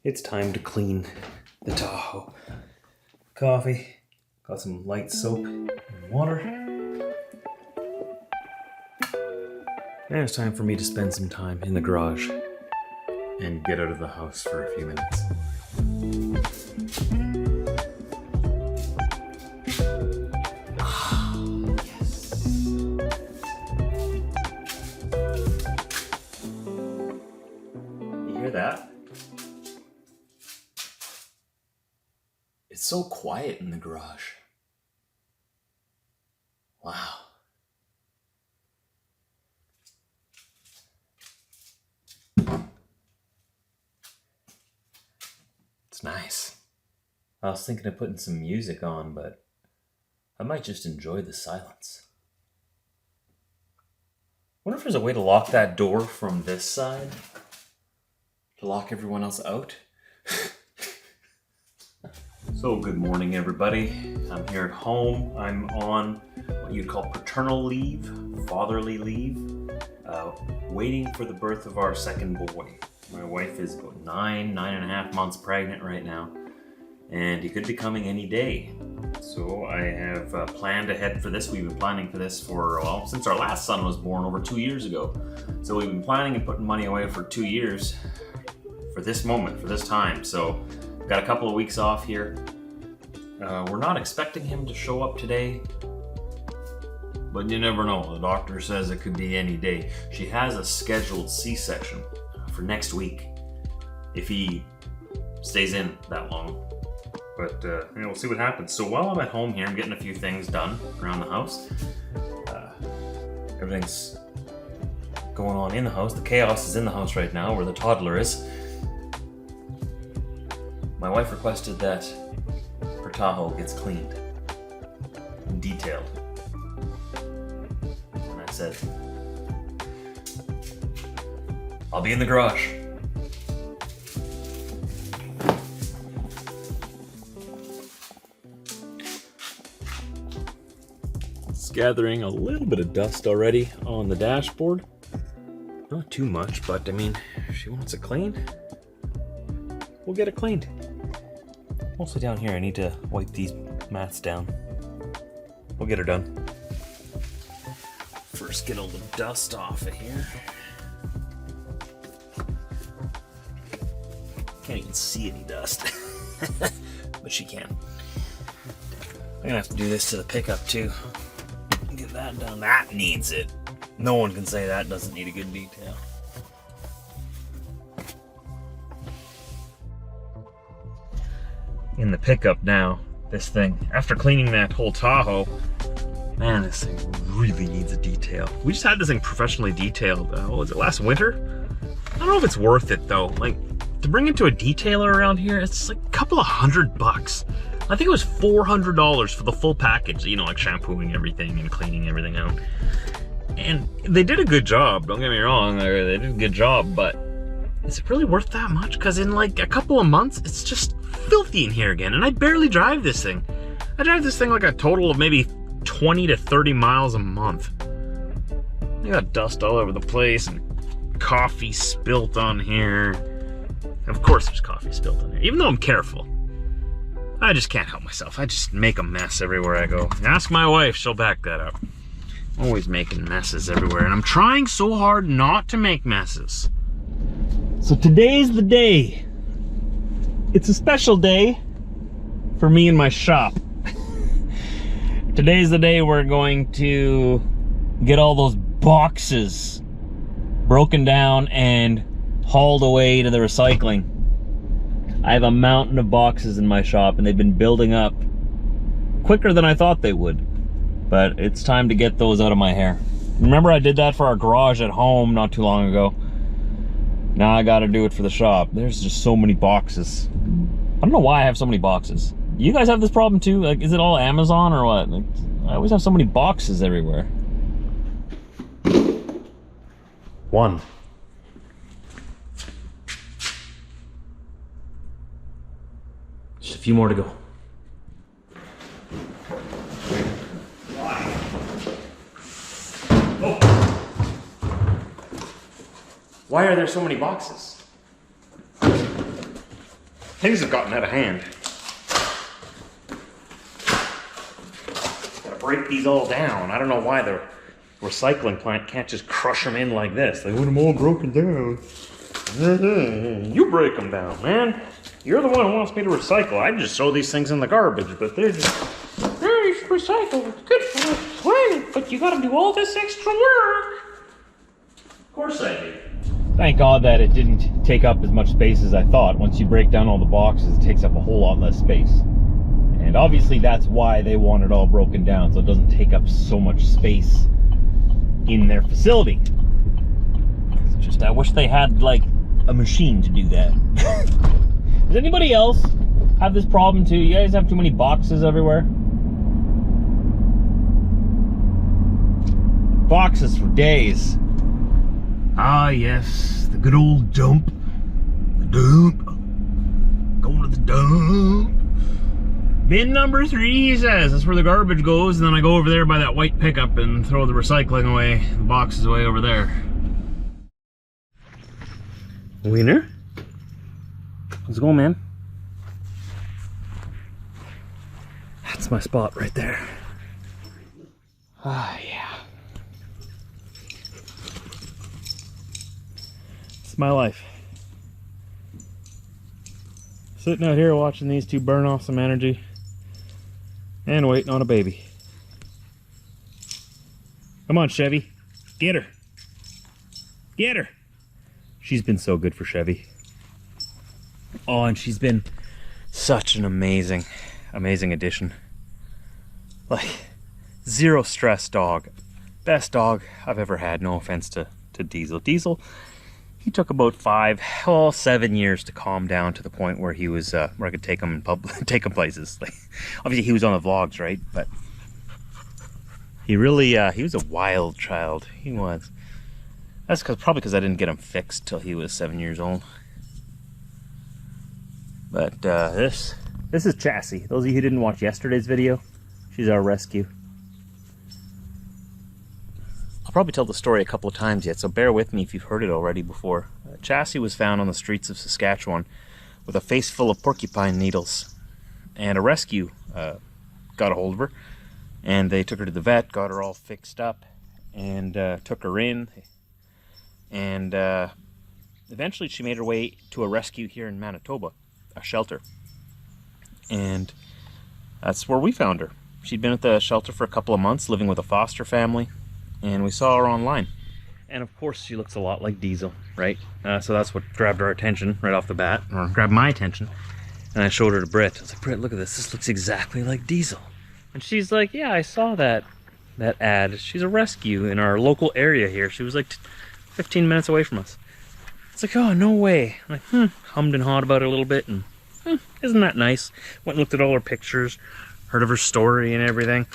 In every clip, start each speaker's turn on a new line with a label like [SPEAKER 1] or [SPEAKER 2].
[SPEAKER 1] It's time to clean the Tahoe. Coffee, got some light soap and water. And it's time for me to spend some time in the garage and get out of the house for a few minutes. Yes. You hear that? It's so quiet in the garage. Wow. It's nice. I was thinking of putting some music on, but I might just enjoy the silence. Wonder if there's a way to lock that door from this side? To lock everyone else out? So, good morning, everybody. I'm here at home. I'm on what you'd call paternal leave, fatherly leave, waiting for the birth of our second boy. My wife is about 9.5 months pregnant right now, and he could be coming any day. So I have planned ahead for this. We've been planning for this for, well, since our last son was born over 2 years ago. So we've been planning and putting money away for 2 years for this moment, for this time. So got a couple of weeks off here. We're not expecting him to show up today, but you never know. The doctor says it could be any day. She has a scheduled C-section for next week if he stays in that long. But we'll see what happens. So while I'm at home here, I'm getting a few things done around the house. Everything's going on in the house. The chaos is in the house right now where the toddler is. My wife requested that her Tahoe gets cleaned and detailed. And I said, I'll be in the garage. It's gathering a little bit of dust already on the dashboard. Not too much, but I mean, if she wants it cleaned, we'll get it cleaned. Mostly down here, I need to wipe these mats down. We'll get her done. First, get all the dust off of here. Can't even see any dust, but she can. I'm gonna have to do this to the pickup too. Get that done. That needs it. No one can say that doesn't need a good detail. In the pickup now, this thing, after cleaning that whole Tahoe, man, this thing really needs a detail. We just had this thing professionally detailed, what was it, last winter? I don't know if it's worth it though. Like, to bring it to a detailer around here, it's like a couple of $100. I think it was $400 for the full package, you know, like shampooing everything and cleaning everything out. And they did a good job, don't get me wrong, they did a good job, but is it really worth that much? Because in like a couple of months, it's just filthy in here again, and I barely drive this thing. I drive this thing like a total of maybe 20 to 30 miles a month. I got dust all over the place, and coffee spilt on here. Of course there's coffee spilt on here, even though I'm careful. I just can't help myself. I just make a mess everywhere I go. Ask my wife, she'll back that up. Always making messes everywhere, and I'm trying so hard not to make messes. So today's the day. It's a special day for me and my shop. Today's the day we're going to get all those boxes broken down and hauled away to the recycling. I have a mountain of boxes in my shop, and they've been building up quicker than I thought they would. But it's time to get those out of my hair. Remember I did that for our garage at home not too long ago. Now I gotta do it for the shop. There's just so many boxes. I don't know why I have so many boxes. You guys have this problem too? Like, is it all Amazon or what? Like, I always have so many boxes everywhere. One. Just a few more to go. Why are there so many boxes? Things have gotten out of hand. Gotta break these all down. I don't know why the recycling plant can't just crush them in like this. They want them all broken down. You break them down, man. You're the one who wants me to recycle. I just throw these things in the garbage, but they're just, you should recycle. It's good for the planet, but you gotta do all this extra work. Of course I do.
[SPEAKER 2] Thank God that it didn't take up as much space as I thought. Once you break down all the boxes, it takes up a whole lot less space. And obviously that's why they want it all broken down, so it doesn't take up so much space in their facility. It's just, I wish they had like a machine to do that. Does anybody else have this problem too? You guys have too many boxes everywhere? Boxes for days. Ah yes, the good old dump. The dump. Going to the dump. Bin number 3, he says. That's where the garbage goes, and then I go over there by that white pickup and throw the recycling away. The box is away over there. Wiener? How's it going, man? That's my spot right there. Ah, yeah. It's my life. Sitting out here watching these two burn off some energy and waiting on a baby. Come on, Chevy. Get her. Get her. She's been so good for Chevy. Oh, and she's been such an amazing addition. Like, zero stress dog. Best dog I've ever had. No offense to Diesel. Diesel, he took about 7 years to calm down to the point where he was, where I could take him in public, take him places. Like, obviously he was on the vlogs, right? But he really, he was a wild child. He was. That's probably because I didn't get him fixed till he was 7 years old. But this is Chassis. Those of you who didn't watch yesterday's video, she's our rescue. I'll probably tell the story a couple of times yet, so bear with me if you've heard it already before. Chassis was found on the streets of Saskatchewan with a face full of porcupine needles, and a rescue got a hold of her, and they took her to the vet, got her all fixed up, and took her in, and eventually she made her way to a rescue here in Manitoba, a shelter, and that's where we found her. She'd been at the shelter for a couple of months, living with a foster family, and we saw her online. And of course she looks a lot like Diesel, right? So that's what grabbed our attention right off the bat, or grabbed my attention, and I showed her to Britt. I was like, Britt, look at this, this looks exactly like Diesel. And she's like, yeah, I saw that ad. She's a rescue in our local area here. She was like 15 minutes away from us. It's like, oh, no way. I'm like, hummed and hawed about it a little bit, and isn't that nice? Went and looked at all her pictures, heard of her story and everything.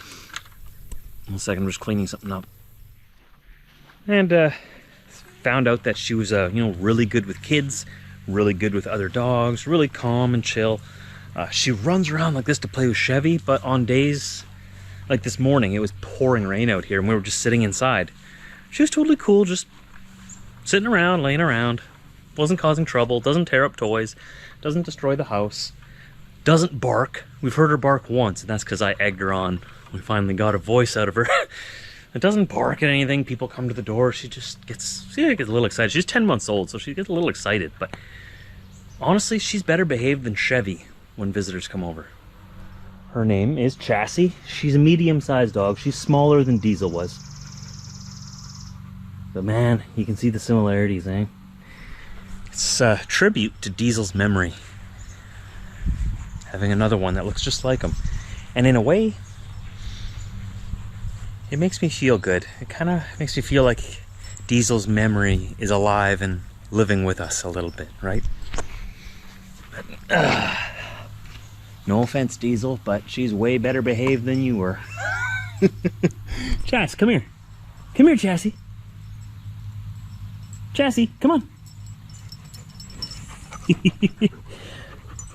[SPEAKER 2] One second, I'm just cleaning something up. And found out that she was, really good with kids, really good with other dogs, really calm and chill. She runs around like this to play with Chevy, but on days like this morning, it was pouring rain out here, and we were just sitting inside. She was totally cool, just sitting around, laying around. Wasn't causing trouble, doesn't tear up toys, doesn't destroy the house, doesn't bark. We've heard her bark once, and that's because I egged her on. We finally got a voice out of her. It doesn't bark at anything. People come to the door. She just gets a little excited. She's 10 months old, so she gets a little excited. But honestly, she's better behaved than Chevy when visitors come over. Her name is Chassis. She's a medium-sized dog. She's smaller than Diesel was. But man, you can see the similarities, eh? It's a tribute to Diesel's memory. Having another one that looks just like him. And in a way, it makes me feel good. It kind of makes me feel like Diesel's memory is alive and living with us a little bit, right? But, no offense, Diesel, but she's way better behaved than you were. Chassis, come here. Come here, Chassis. Chassis, come on.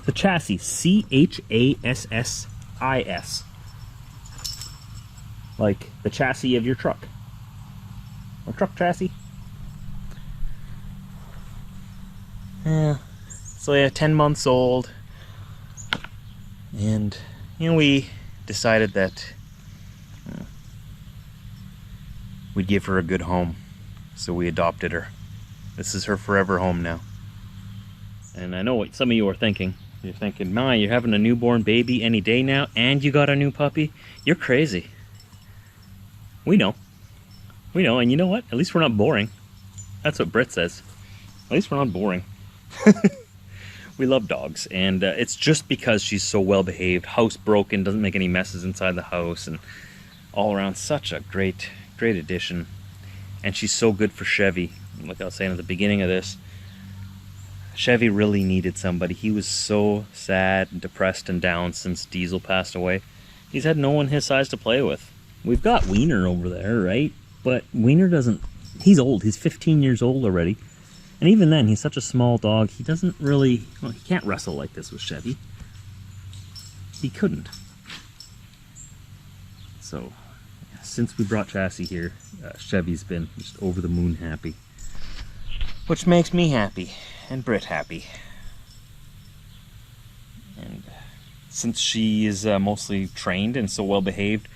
[SPEAKER 2] The Chassis, C-H-A-S-S-I-S. Like the chassis of your truck. Or truck chassis. Yeah. So yeah, 10 months old. And, you know, we decided that we'd give her a good home. So we adopted her. This is her forever home now. And I know what some of you are thinking. You're thinking, "Ma, you're having a newborn baby any day now, and you got a new puppy? You're crazy." We know. We know, and you know what? At least we're not boring. That's what Britt says. At least we're not boring. We love dogs, and it's just because she's so well behaved, housebroken, doesn't make any messes inside the house, and all around such a great addition. And she's so good for Chevy. Like I was saying at the beginning of this, Chevy really needed somebody. He was so sad and depressed and down since Diesel passed away. He's had no one his size to play with. We've got Wiener over there, right? But Wiener doesn't... He's old. He's 15 years old already. And even then, he's such a small dog, he doesn't really... Well, he can't wrestle like this with Chevy. He couldn't. So, since we brought Chassis here, Chevy's been just over the moon happy. Which makes me happy, and Britt happy. And since she is mostly trained and so well behaved,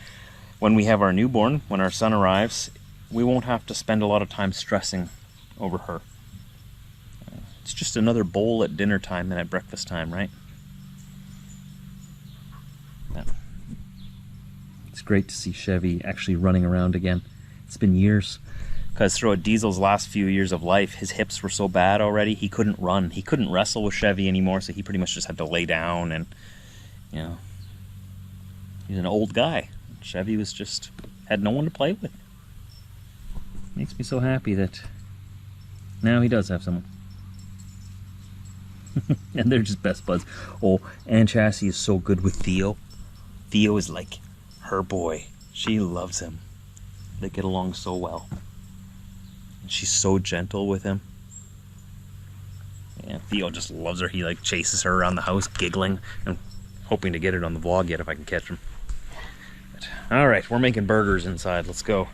[SPEAKER 2] when we have our newborn, when our son arrives, we won't have to spend a lot of time stressing over her. It's just another bowl at dinner time and at breakfast time, right? Yeah. It's great to see Chevy actually running around again. It's been years. Because throughout Diesel's last few years of life, his hips were so bad already, he couldn't run. He couldn't wrestle with Chevy anymore, so he pretty much just had to lay down and, you know, he's an old guy. Chevy was just, had no one to play with. Makes me so happy that now he does have someone. And they're just best buds. Oh, and Chassis is so good with Theo. Theo is like her boy. She loves him. They get along so well. And she's so gentle with him. Yeah, Theo just loves her. He like chases her around the house, giggling. I'm hoping to get it on the vlog yet if I can catch him. All right, we're making burgers inside. Let's go.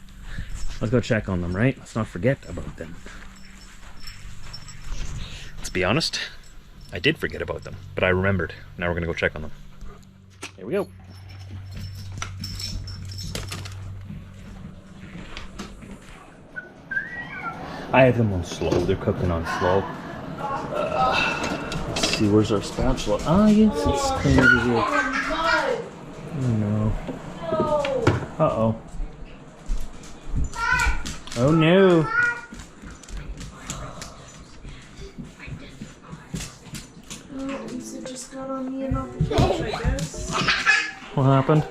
[SPEAKER 2] Let's go check on them, right? Let's not forget about them. Let's be honest, I did forget about them, but I remembered. Now we're gonna go check on them. Here we go. I have them on slow. They're cooking on slow. Let's see, where's our spatula? Ah, yes, it's clean over here. Oh no. Uh-oh. Oh no.
[SPEAKER 3] Lisa just got on me and off the couch, I guess.
[SPEAKER 2] What happened?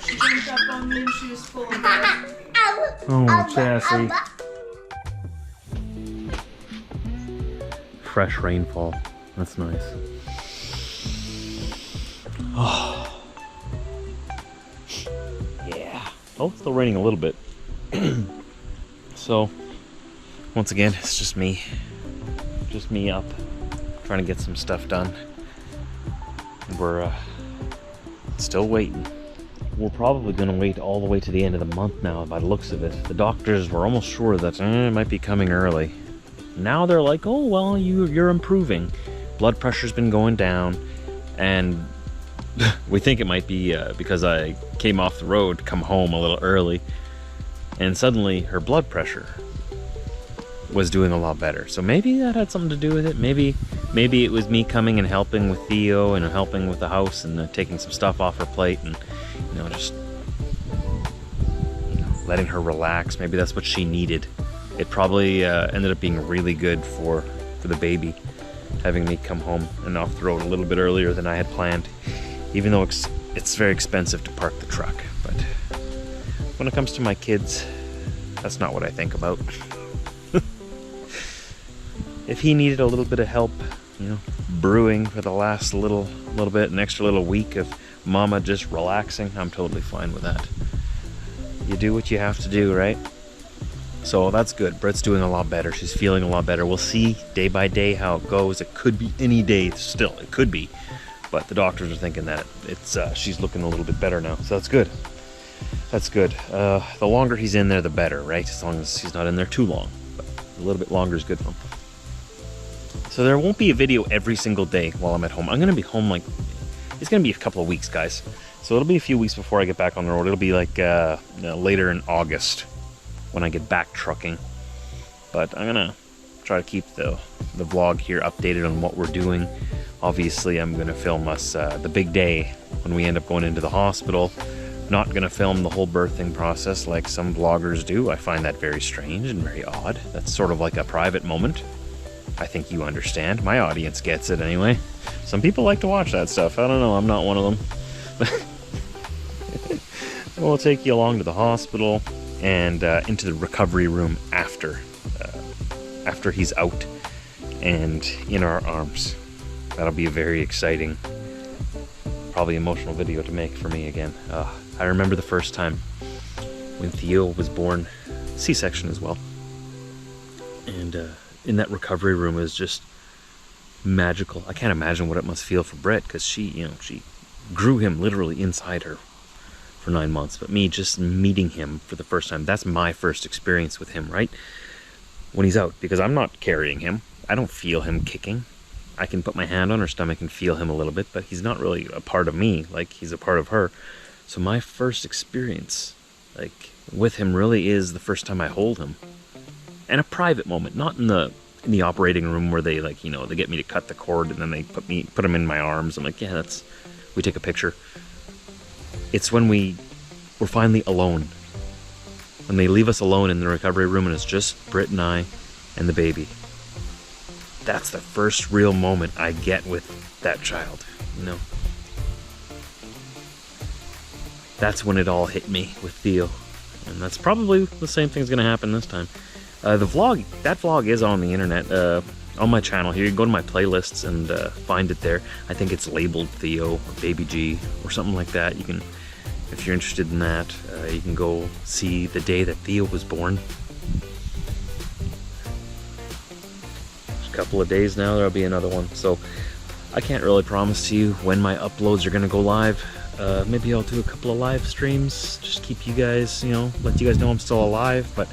[SPEAKER 3] She jumped up on me and she was full of blood.
[SPEAKER 2] Oh, Chassis. Fresh rainfall. That's nice. Oh. Yeah. Oh, it's still raining a little bit. So, once again, it's just me. Just me up. Trying to get some stuff done. We're still waiting. We're probably going to wait all the way to the end of the month now by the looks of it. The doctors were almost sure that it might be coming early. Now they're like, oh, well, you're improving. Blood pressure's been going down. And we think it might be because I came off the road, come home a little early. And suddenly her blood pressure was doing a lot better. So maybe that had something to do with it. Maybe it was me coming and helping with Theo and helping with the house and taking some stuff off her plate and, you know, just letting her relax. Maybe that's what she needed. It probably ended up being really good for the baby, having me come home and off the road a little bit earlier than I had planned, even though it's very expensive to park the truck. But when it comes to my kids, that's not what I think about. If he needed a little bit of help, you know, brewing for the last little bit, an extra little week of mama just relaxing, I'm totally fine with that. You do what you have to do, right? So that's good. Britt's doing a lot better. She's feeling a lot better. We'll see day by day how it goes. It could be any day still. It could be. But the doctors are thinking that she's looking a little bit better now. So that's good. That's good. The longer he's in there, the better, right? As long as he's not in there too long. But a little bit longer is good for him. So there won't be a video every single day while I'm at home. I'm going to be home like it's going to be a couple of weeks, guys. So it'll be a few weeks before I get back on the road. It'll be like later in August when I get back trucking. But I'm going to try to keep the vlog here updated on what we're doing. Obviously, I'm going to film us the big day when we end up going into the hospital. Not going to film the whole birthing process like some vloggers do. I find that very strange and very odd. That's sort of like a private moment. I think you understand. My audience gets it anyway. Some people like to watch that stuff. I don't know. I'm not one of them. We'll take you along to the hospital and into the recovery room after he's out and in our arms. That'll be a very exciting, probably emotional video to make for me again. I remember the first time when Theo was born, C-section as well. And in that recovery room, it was just magical. I can't imagine what it must feel for Brett, because she grew him literally inside her for 9 months. But me just meeting him for the first time, that's my first experience with him, right? When he's out, because I'm not carrying him. I don't feel him kicking. I can put my hand on her stomach and feel him a little bit, but he's not really a part of me, like he's a part of her. So my first experience, like, with him really is the first time I hold him. And a private moment, not in the operating room where they, like, they get me to cut the cord and then they put him in my arms. I'm like, yeah, we take a picture. It's when we're finally alone. When they leave us alone in the recovery room and it's just Britt and I and the baby. That's the first real moment I get with that child, That's when it all hit me with Theo. And that's probably the same thing's going to happen this time. That vlog is on the internet, on my channel here. You can go to my playlists and find it there. I think it's labeled Theo or Baby G or something like that. You can, if you're interested in that, you can go see the day that Theo was born. Just a couple of days now, there'll be another one. So I can't really promise to you when my uploads are going to go live. Maybe I'll do a couple of live streams, just keep you guys, let you guys know I'm still alive, but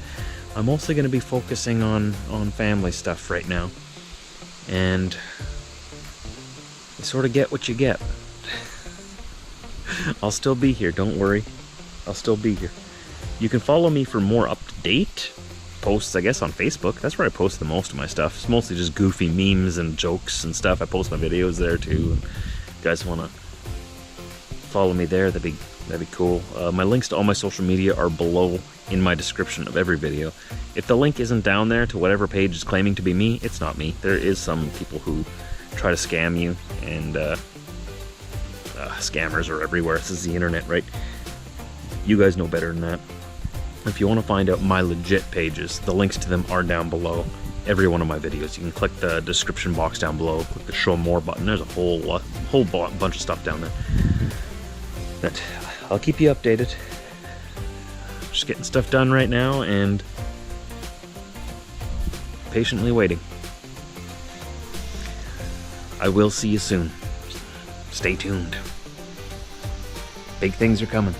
[SPEAKER 2] I'm mostly going to be focusing on family stuff right now. And you sort of get what you get. I'll still be here, don't worry. I'll still be here. You can follow me for more up-to-date posts, I guess, on Facebook. That's where I post the most of my stuff. It's mostly just goofy memes and jokes and stuff. I post my videos there too. And if you guys want to follow me there, that'd be cool. My links to all my social media are below in my description of every video. If the link isn't down there to whatever page is claiming to be me, it's not me. There is some people who try to scam you, and scammers are everywhere. This is the internet, right? You guys know better than that. If you want to find out my legit pages, the links to them are down below every one of my videos. You can click the description box down below, click the show more button. There's a whole bunch of stuff down there. But I'll keep you updated. Just getting stuff done right now and patiently waiting. I will see you soon. Stay tuned. Big things are coming.